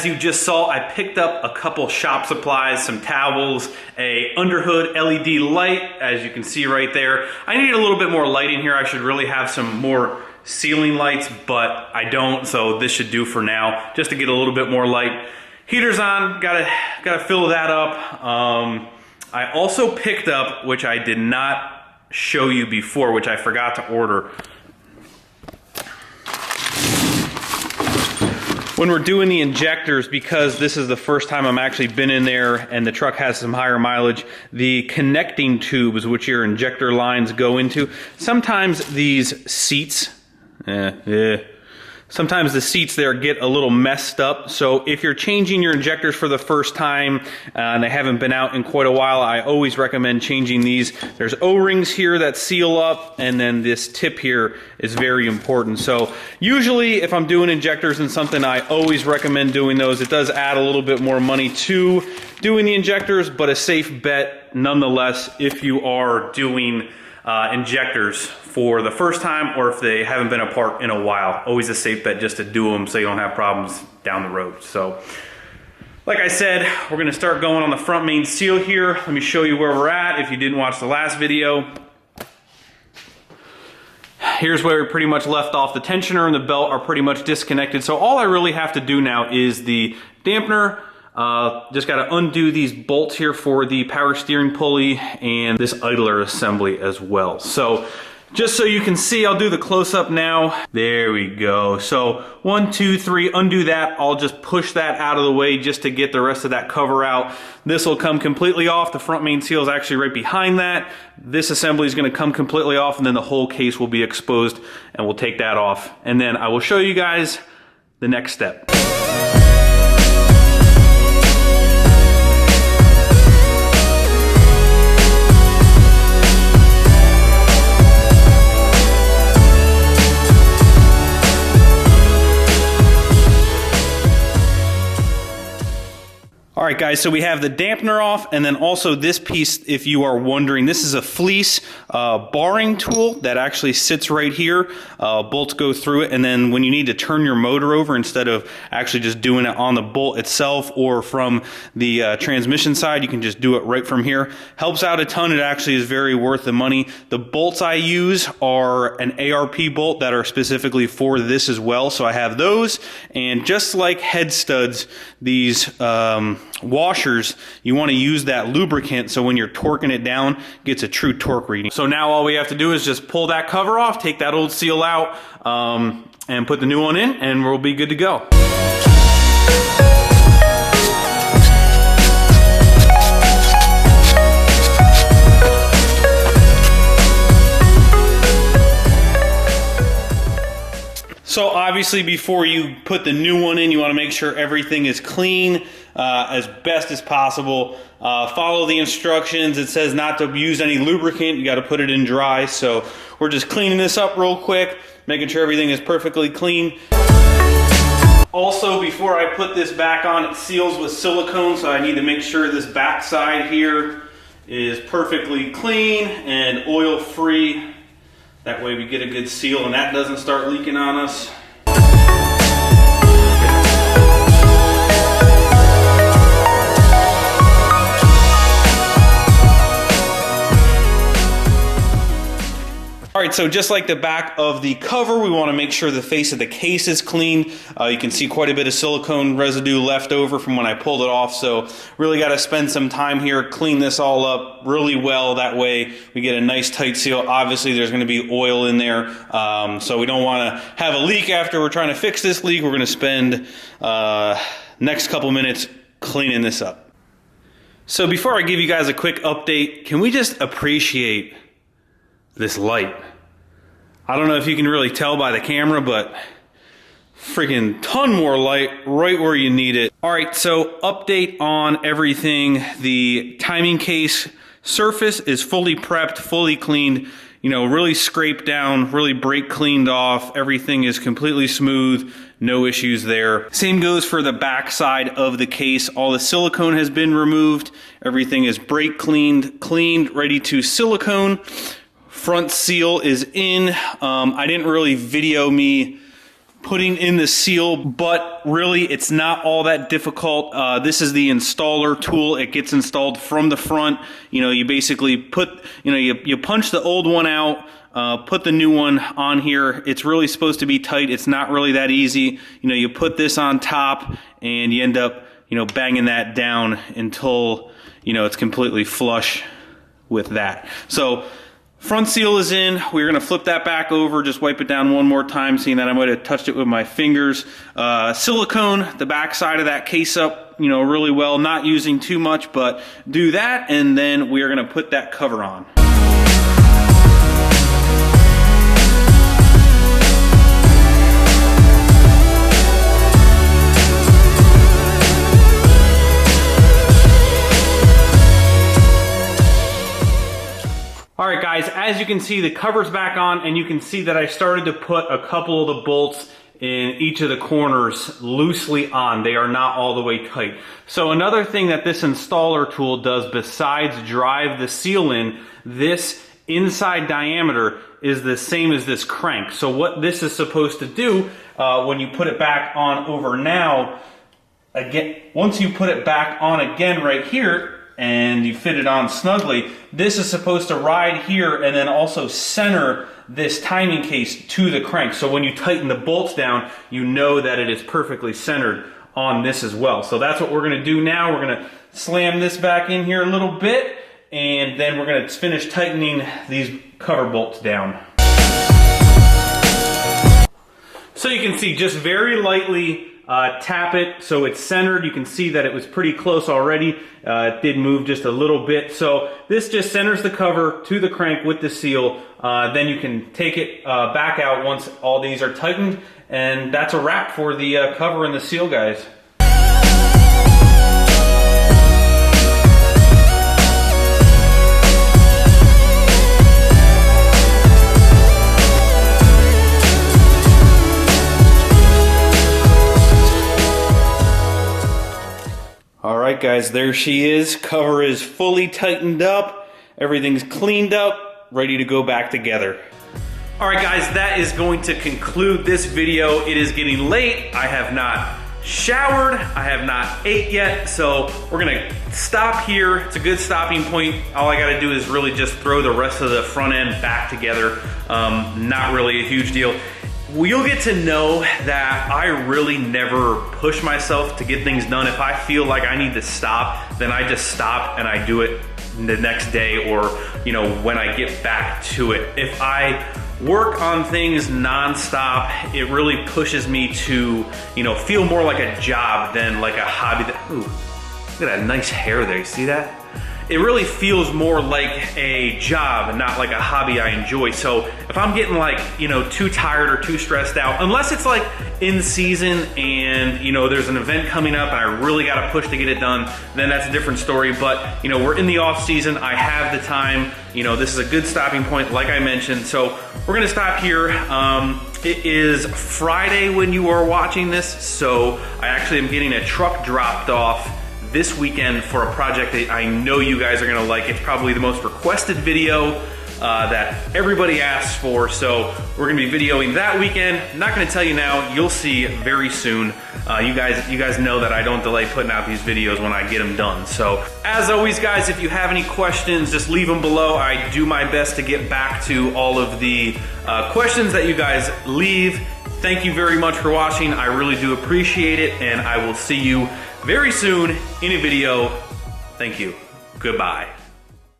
as you just saw, I picked up a couple shop supplies, some towels, a underhood LED light, as you can see right there. I need a little bit more light in here. I should really have some more ceiling lights, but I don't, so this should do for now, just to get a little bit more light. Heater's on, gotta fill that up. I also picked up, which I did not show you before, which I forgot to order. When we're doing the injectors, because this is the first time I'm actually been in there and the truck has some higher mileage, the connecting tubes which your injector lines go into, sometimes these seats, sometimes the seats there get a little messed up. So if you're changing your injectors for the first time and they haven't been out in quite a while, I always recommend changing these. There's O-rings here that seal up, and then this tip here is very important. So usually if I'm doing injectors and something, I always recommend doing those. It does add a little bit more money to doing the injectors, but a safe bet nonetheless if you are doing injectors for the first time, or if they haven't been apart in a while. Always a safe bet just to do them so you don't have problems down the road. So, like I said, we're gonna start going on the front main seal here. Let me show you where we're at if you didn't watch the last video. Here's where we pretty much left off. The tensioner and the belt are pretty much disconnected. So all I really have to do now is the dampener. Just got to undo these bolts here for the power steering pulley and this idler assembly as well. So just so you can see, I'll do the close-up now. There we go. So 1, 2, 3, undo that. I'll just push that out of the way just to get the rest of that cover out. This will come completely off. The front main seal is actually right behind that. This assembly is going to come completely off, and then the whole case will be exposed, and we'll take that off. And then I will show you guys the next step. All right, guys, so we have the dampener off, and then also this piece, if you are wondering, this is a fleece barring tool that actually sits right here. Bolts go through it, and then when you need to turn your motor over, instead of actually just doing it on the bolt itself or from the transmission side, you can just do it right from here. Helps out a ton. It actually is very worth the money. The bolts I use are an ARP bolt that are specifically for this as well, so I have those. And just like head studs, these washers, you want to use that lubricant so when you're torquing it down, gets a true torque reading. So now all we have to do is just pull that cover off, take that old seal out, and put the new one in, and we'll be good to go. So obviously before you put the new one in, you want to make sure everything is clean as best as possible. Follow the instructions. It says not to use any lubricant. You got to put it in dry. So we're just cleaning this up real quick, making sure everything is perfectly clean. Also, before I put this back on, it seals with silicone, so I need to make sure this back side here is perfectly clean and oil free. That way we get a good seal and that doesn't start leaking on us. All right, so just like the back of the cover, we want to make sure the face of the case is clean. You can see quite a bit of silicone residue left over from when I pulled it off, so really got to spend some time here, clean this all up really well. That way we get a nice tight seal. Obviously there's going to be oil in there, so we don't want to have a leak after we're trying to fix this leak. We're going to spend next couple minutes cleaning this up. So before I give you guys a quick update, can we just appreciate this light? I don't know if you can really tell by the camera, but freaking ton more light right where you need it. All right, so update on everything. The timing case surface is fully prepped, fully cleaned, you know, really scraped down, really brake cleaned off. Everything is completely smooth, no issues there. Same goes for the back side of the case. All the silicone has been removed. Everything is brake cleaned, ready to silicone. Front seal is in. I didn't really video me putting in the seal, but really it's not all that difficult. This is the installer tool. It gets installed from the front. You know, you basically put, you punch the old one out, put the new one on here. It's really supposed to be tight. It's not really that easy. You know, you put this on top and you end up, banging that down until, it's completely flush with that. So front seal is in. We're going to flip that back over, just wipe it down one more time, seeing that I might have touched it with my fingers. Silicone the back side of that case up, really well, not using too much, but do that, and then we are going to put that cover on. Alright guys, as you can see, the cover's back on, and you can see that I started to put a couple of the bolts in each of the corners loosely on. They are not all the way tight. So another thing that this installer tool does besides drive the seal in, this inside diameter is the same as this crank. So what this is supposed to do, when you put it back on over now, again, once you put it back on again right here, and you fit it on snugly, this is supposed to ride here and then also center this timing case to the crank. So when you tighten the bolts down, you know that it is perfectly centered on this as well. So that's what we're going to do now. We're going to slam this back in here a little bit, and then we're going to finish tightening these cover bolts down. So you can see, just very lightly tap it so it's centered. You can see that it was pretty close already. It did move just a little bit. So this just centers the cover to the crank with the seal. Then you can take it back out once all these are tightened, and that's a wrap for the cover and the seal, guys. Alright guys, there she is. Cover is fully tightened up. Everything's cleaned up, ready to go back together. Alright guys, that is going to conclude this video. It is getting late. I have not showered. I have not ate yet. So we're gonna stop here. It's a good stopping point. All I gotta do is really just throw the rest of the front end back together. Not really a huge deal. You'll get to know that I really never push myself to get things done. If I feel like I need to stop, then I just stop and I do it the next day, or when I get back to it. If I work on things nonstop, it really pushes me to feel more like a job than like a hobby. Ooh, look at that nice hair there, you see that? It really feels more like a job and not like a hobby I enjoy. So if I'm getting like, too tired or too stressed out, unless it's like in season and, there's an event coming up and I really got to push to get it done, then that's a different story. But, we're in the off season. I have the time. This is a good stopping point, like I mentioned. So we're going to stop here. It is Friday when you are watching this. So I actually am getting a truck dropped off this weekend for a project that I know you guys are gonna like. It's probably the most requested video that everybody asks for, so we're gonna be videoing that weekend. I'm not gonna tell you now, you'll see very soon. You guys know that I don't delay putting out these videos when I get them done. So as always guys, if you have any questions, just leave them below. I do my best to get back to all of the questions that you guys leave. Thank you very much for watching. I really do appreciate it, and I will see you very soon in a video. Thank you. Goodbye.